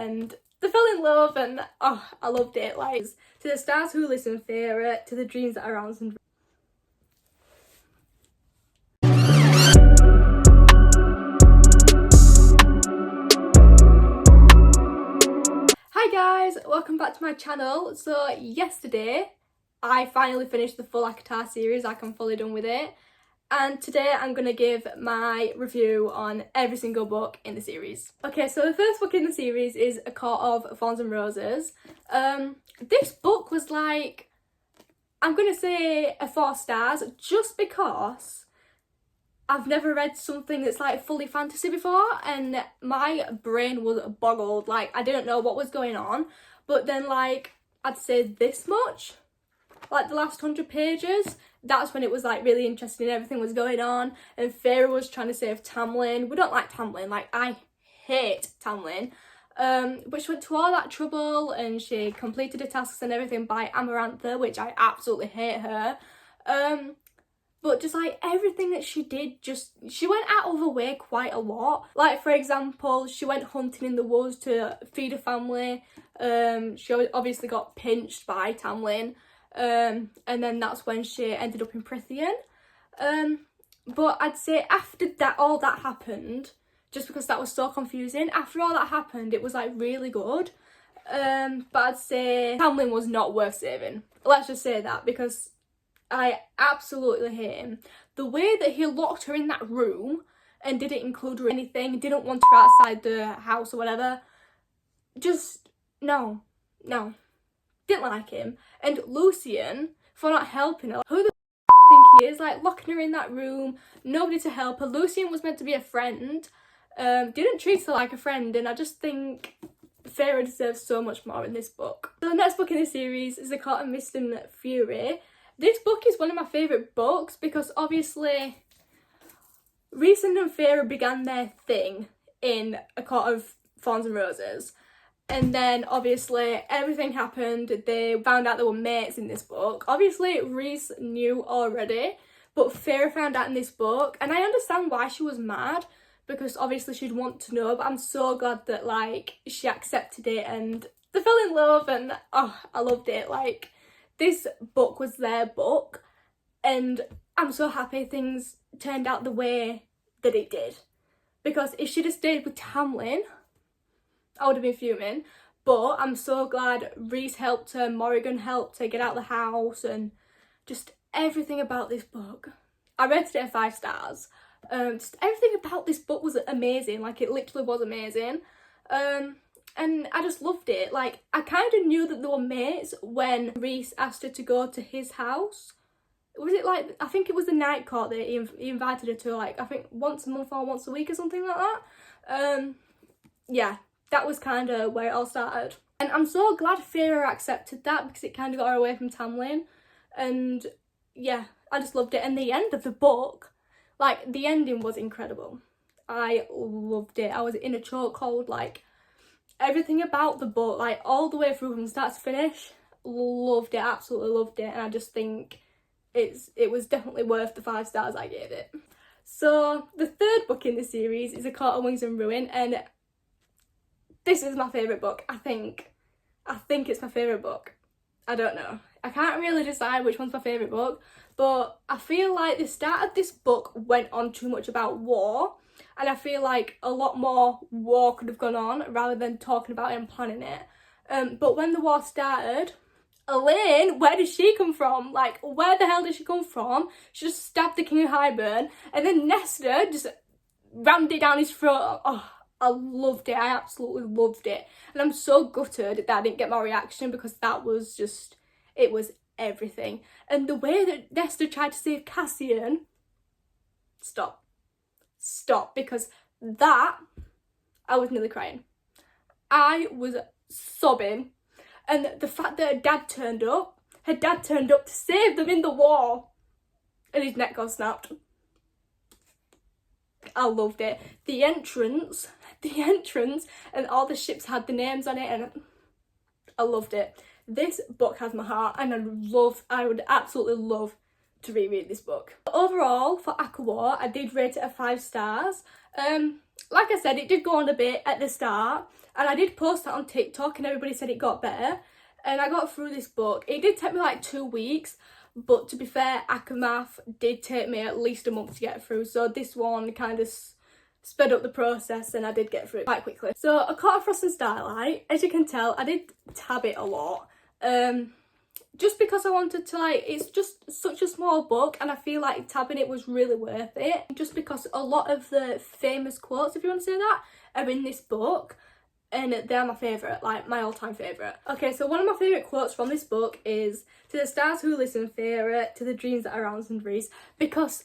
and they fell in love, and oh, I loved it. Like, to the stars who listen, fear it, to the dreams that are ours and Hi guys, welcome back to my channel. So yesterday I finally finished the full ACOTAR series, like I'm fully done with it. And today I'm going to give my review on every single book in the series. Okay, so the first book in the series is A Court of Thorns and Roses. This book was like, I'm going to say a 4 stars just because I've never read something that's like fully fantasy before and my brain was boggled. Like, I didn't know what was going on. But then, like, I'd say this much, like the last 100 pages, that's when it was like really interesting and everything was going on. And Feyre was trying to save Tamlin. We don't like Tamlin, like I hate Tamlin. But she went to all that trouble and she completed the tasks and everything by Amarantha, which I absolutely hate her. But just like everything that she did, she went out of her way quite a lot. Like, for example, she went hunting in the woods to feed her family. She obviously got pinched by Tamlin. And then that's when she ended up in Prythian. But I'd say after that, all that happened, just because that was so confusing, after all that happened, it was like really good. But I'd say Tamlin was not worth saving. Let's just say that, because I absolutely hate him. The way that he locked her in that room and didn't include her in anything, didn't want her outside the house or whatever, just no. Didn't like him. And Lucian, for not helping her. Who the think he is? Like, locking her in that room, nobody to help her. Lucian was meant to be a friend, didn't treat her like a friend, and I just think Feyre deserves so much more in this book. So the next book in the series is A Court of Mist and Fury. This book is one of my favourite books because obviously Rhys and Feyre began their thing in A Court of Thorns and Roses. And then obviously everything happened. They found out they were mates in this book. Obviously Rhys knew already, but Feyre found out in this book. And I understand why she was mad, because obviously she'd want to know. But I'm so glad that like she accepted it and they fell in love, and oh, I loved it. Like, this book was their book, and I'm so happy things turned out the way that it did. Because if she'd have stayed with Tamlin, I would have been fuming. But I'm so glad Rhys helped her, Morrigan helped her get out of the house, and just everything about this book. I rated it 5 stars. Just everything about this book was amazing. Like, it literally was amazing. And I just loved it. Like, I kind of knew that they were mates when Rhys asked her to go to his house. Was it like, I think it was the night court that he invited her to, like, I think once a month or once a week or something like that. Yeah, that was kind of where it all started. And I'm so glad Feyre accepted that, because it kind of got her away from Tamlin. And yeah, I just loved it. And the end of the book, like, the ending was incredible. I loved it. I was in a chokehold, like, everything about the book, like all the way through from start to finish, loved it, absolutely loved it. And I just think it was definitely worth the 5 stars I gave it. So the third book in the series is A Court of Wings and Ruin, and this is my favourite book. I think it's my favourite book. I don't know. I can't really decide which one's my favourite book, but I feel like the start of this book went on too much about war. And I feel like a lot more war could have gone on rather than talking about it and planning it. But when the war started, Elaine, where did she come from? Like, where the hell did she come from? She just stabbed the King of Highburn. And then Nesta just rammed it down his throat. Oh, I loved it. I absolutely loved it. And I'm so gutted that I didn't get my reaction, because that was just, it was everything. And the way that Nesta tried to save Cassian, stop, because that, I was nearly crying. I was sobbing. And the fact that her dad turned up to save them in the war, and his neck got snapped. I loved it. The entrance, and all the ships had the names on it, and I loved it. This book has my heart, and I would absolutely love to reread this book. Overall, for ACOWAR, I did rate it 5 stars. Like I said, it did go on a bit at the start, And I did post that on TikTok and everybody said it got better. And I got through this book. It did take me like 2 weeks, but to be fair, ACOMAF did take me at least a month to get through. So this one kind of sped up the process and I did get through it quite quickly. So ACOTAR Frost and Starlight, as you can tell, I did tab it a lot. Just because I wanted to, like, it's just such a small book and I feel like tabbing it was really worth it. Just because a lot of the famous quotes, if you want to say that, are in this book and they're my favourite, like my all-time favourite. Okay, so one of my favourite quotes from this book is, "To the stars who listen, fear it, to the dreams that are ours and breeze," because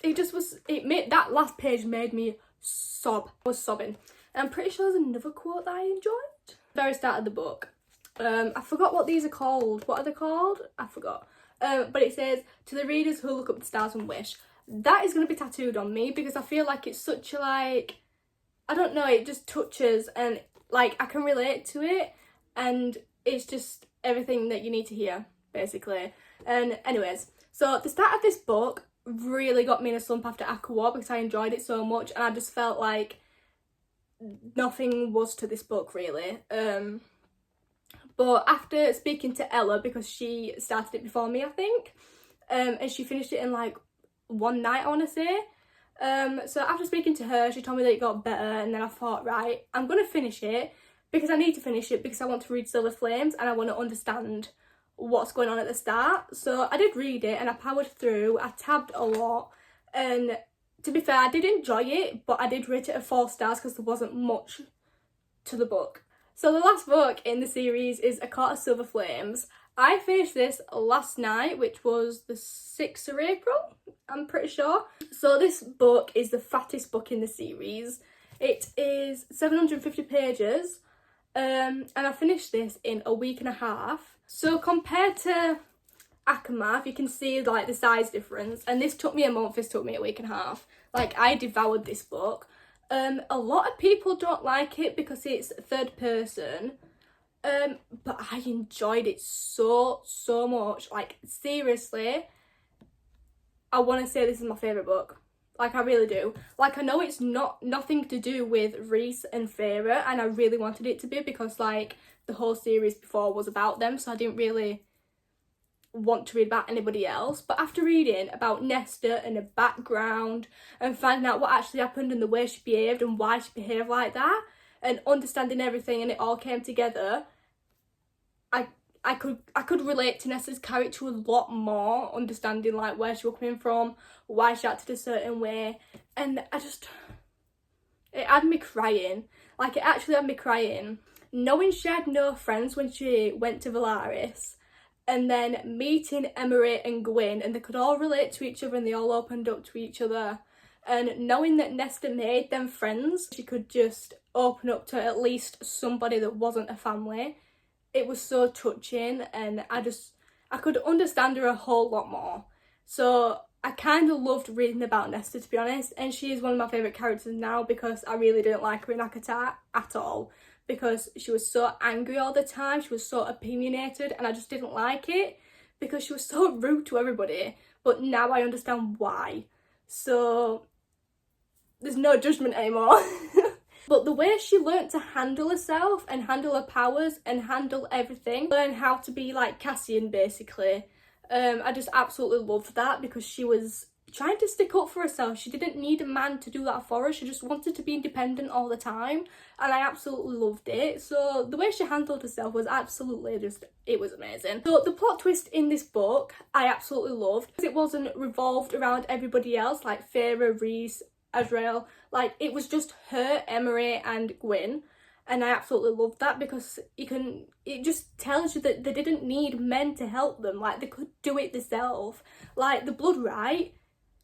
it just was, that last page made me sob. I was sobbing. And I'm pretty sure there's another quote that I enjoyed. Very start of the book. I forgot what these are called. What are they called? I forgot. But it says, "To the readers who look up the stars and wish." That is going to be tattooed on me because I feel like it's such a, like, I don't know, it just touches and, like, I can relate to it and it's just everything that you need to hear, basically. And anyways, so the start of this book really got me in a slump after Aqua because I enjoyed it so much and I just felt like nothing was to this book, really. But after speaking to Ella, because she started it before me, I think, and she finished it in like one night, I want to say. So after speaking to her, she told me that it got better, and then I thought, right, I'm going to finish it because I need to finish it because I want to read Silver Flames and I want to understand what's going on at the start. So I did read it and I powered through. I tabbed a lot, and to be fair, I did enjoy it, but I did rate it at 4 stars because there wasn't much to the book. So the last book in the series is ACOTAR Silver Flames. I finished this last night, which was the 6th of April, I'm pretty sure. So this book is the fattest book in the series. It is 750 pages, and I finished this in a week and a half. So compared to ACOMAF, you can see like the size difference, and this took me a month, this took me a week and a half. Like, I devoured this book. A lot of people don't like it because it's third person, but I enjoyed it so much. Like, seriously, I want to say this is my favourite book. Like, I really do. Like, I know it's nothing to do with Reese and Farah, and I really wanted it to be because, like, the whole series before was about them, so I didn't really want to read about anybody else. But after reading about Nesta and her background and finding out what actually happened and the way she behaved and why she behaved like that and understanding everything, and it all came together, I could relate to Nesta's character a lot more, understanding like where she was coming from, why she acted a certain way, and it had me crying. Like, it actually had me crying. Knowing she had no friends when she went to Valaris, and then meeting Emery and Gwyn, and they could all relate to each other and they all opened up to each other. And knowing that Nesta made them friends, she could just open up to at least somebody that wasn't a family. It was so touching, and I could understand her a whole lot more. So I kind of loved reading about Nesta, to be honest, and she is one of my favourite characters now because I really didn't like her in ACOTAR at all. Because she was so angry all the time, she was so opinionated, and I just didn't like it because she was so rude to everybody. But now I understand why. So there's no judgment anymore. But the way she learnt to handle herself and handle her powers and handle everything, learn how to be like Cassian basically, I just absolutely loved that because she was trying to stick up for herself. She didn't need a man to do that for her. She just wanted to be independent all the time, and I absolutely loved it. So the way she handled herself was absolutely it was amazing. So the plot twist in this book I absolutely loved because it wasn't revolved around everybody else like Farah, Reese, Azrael. Like, it was just her, Emery and Gwyn, and I absolutely loved that because it just tells you that they didn't need men to help them. Like, they could do it themselves. Like, the blood right,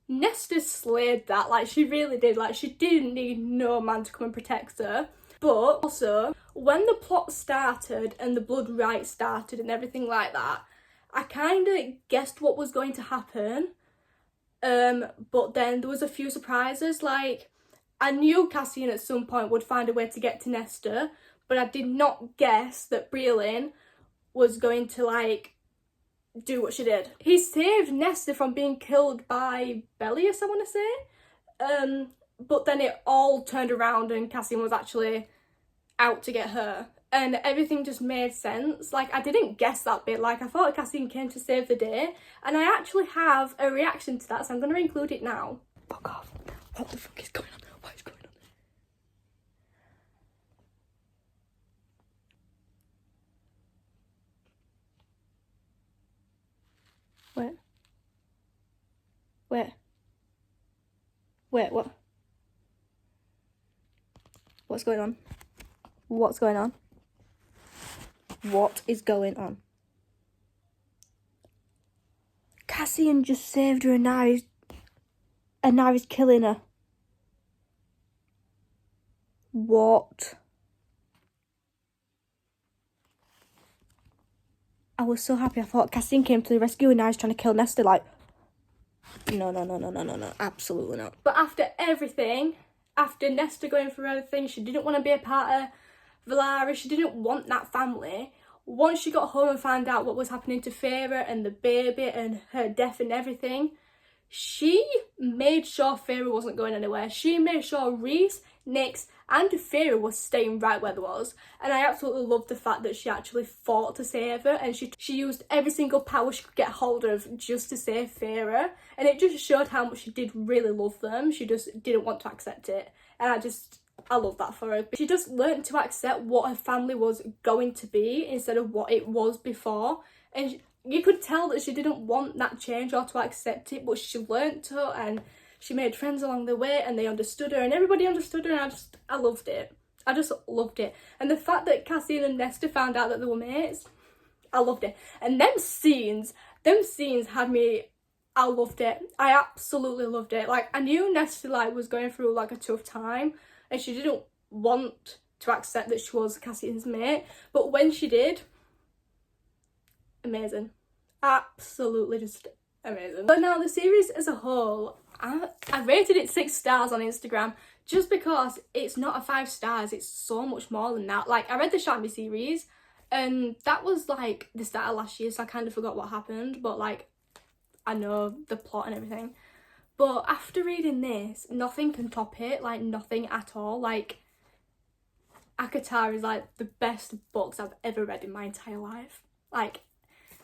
Nesta slayed that. Like, she really did. Like, she didn't need no man to come and protect her. But also, when the plot started and the blood right started and everything like that, I kind of guessed what was going to happen. But then there was a few surprises. Like, I knew Cassian at some point would find a way to get to Nesta, but I did not guess that Breelin was going to, like, do what she did. He saved Nesta from being killed by Bellius, I want to say. But then it all turned around and Cassian was actually out to get her. And everything just made sense. Like, I didn't guess that bit. Like, I thought Cassian came to save the day. And I actually have a reaction to that, so I'm going to include it now. Fuck off. What the fuck is going on? What is going on? Wait, what? What's going on? What's going on? What is going on? Cassian just saved her and now he's killing her. What? I was so happy. I thought Cassian came to the rescue and now he's trying to kill Nesta. Like, no, absolutely not. But after everything, after Nesta going through everything, she didn't want to be a part of Valara, she didn't want that family. Once she got home and found out what was happening to Feyre and the baby and her death and everything, she made sure Feyre wasn't going anywhere. She made sure Rhys, Nyx and Feyre was staying right where they was. And I absolutely loved the fact that she actually fought to save her, and she used every single power she could get hold of just to save Feyre. And it just showed how much she did really love them. She just didn't want to accept it. And I love that for her. She just learned to accept what her family was going to be instead of what it was before. And you could tell that she didn't want that change or to accept it, but she learned to, and she made friends along the way and they understood her and everybody understood her, and I loved it. I just loved it. And the fact that Cassian and Nesta found out that they were mates, I loved it. And them scenes had me, I loved it. I absolutely loved it. Like, I knew Nesta was going through a tough time and she didn't want to accept that she was Cassian's mate, but when she did, amazing. Absolutely just amazing. But now the series as a whole, I rated it 6 stars on Instagram just because it's not a 5 stars, it's so much more than that. Like, I read the Shanty series and that was the start of last year, so I kind of forgot what happened, but I know the plot and everything. But after reading this, nothing can top it, nothing at all. ACOTAR is the best books I've ever read in my entire life.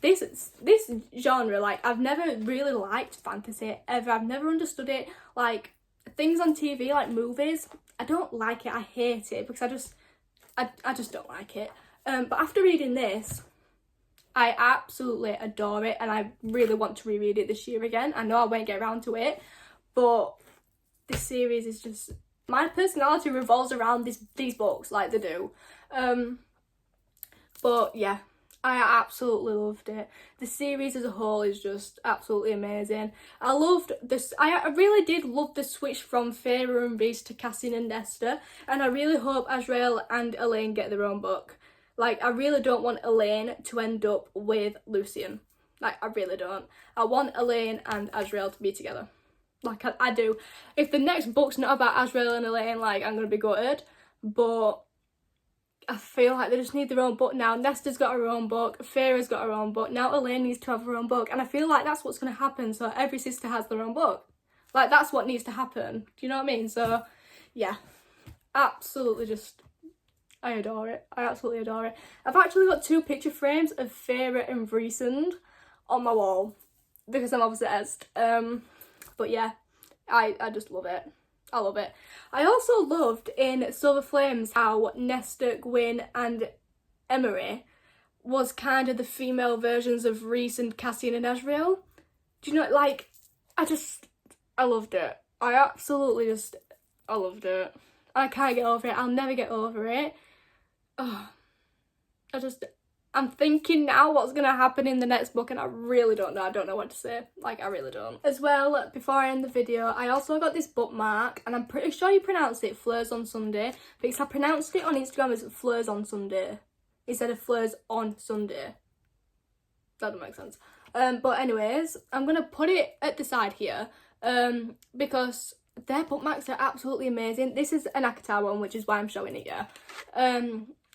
This genre, I've never really liked fantasy ever. I've never understood it. Things on TV, movies, I don't like it. I hate it because I just don't like it. But after reading this, I absolutely adore it and I really want to reread it this year again. I know I won't get around to it, but this series is just, my personality revolves around these books they do. But yeah, I absolutely loved it. The series as a whole is just absolutely amazing. I loved this. I really did love the switch from Feyre and Rhys to Cassian and Nesta, and I really hope Azriel and Elaine get their own book. I really don't want Elaine to end up with Lucian. I really don't. I want Elaine and Azriel to be together. I do. If the next book's not about Azriel and Elaine, I'm gonna be gutted. But I feel they just need their own book now. Nesta's got her own book, Feyre's got her own book, now Elaine needs to have her own book, and I feel that's what's going to happen, so every sister has their own book. That's what needs to happen, do you know what I mean? So, yeah, absolutely just, I adore it. I absolutely adore it. I've actually got 2 picture frames of Feyre and Rhys on my wall, because I'm obsessed. But yeah, I just love it. I love it. I also loved in Silver Flames how Nesta, Gwyn and Emery was kind of the female versions of Rhys and Cassian and Azriel. Do you know, I loved it. I absolutely I loved it. I can't get over it. I'll never get over it. Oh, I'm thinking now what's going to happen in the next book and I really don't know. I don't know what to say. I really don't. As well, before I end the video, I also got this bookmark and I'm pretty sure you pronounce it Fleurs on Sunday because I pronounced it on Instagram as Fleurs on Sunday instead of Fleurs on Sunday. That doesn't make sense. But anyways, I'm going to put it at the side here because their bookmarks are absolutely amazing. This is an ACOTAR one, which is why I'm showing it here.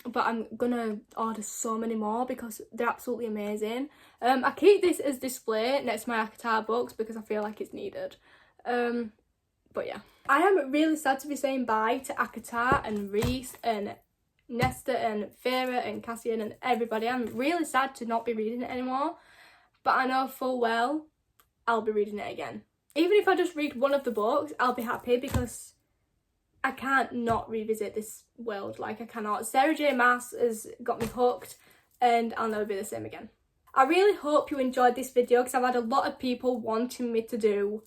But I'm gonna order so many more because they're absolutely amazing. I keep this as display next to my ACOTAR books because I feel it's needed. But yeah, I am really sad to be saying bye to ACOTAR and Rhys and Nesta and Farah and Cassian and everybody. I'm really sad to not be reading it anymore, but I know full well I'll be reading it again. Even if I just read one of the books, I'll be happy because I can't not revisit this world. Like, I cannot. Sarah J Maas has got me hooked and I'll never be the same again. I really hope you enjoyed this video because I've had a lot of people wanting me to do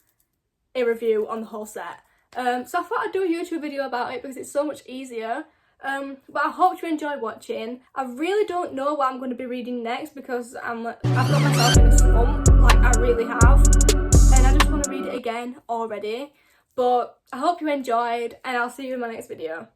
a review on the whole set. So I thought I'd do a YouTube video about it because it's so much easier. But I hope you enjoyed watching. I really don't know what I'm going to be reading next because I've got myself in a slump, like I really have. And I just want to read it again already. But I hope you enjoyed and I'll see you in my next video.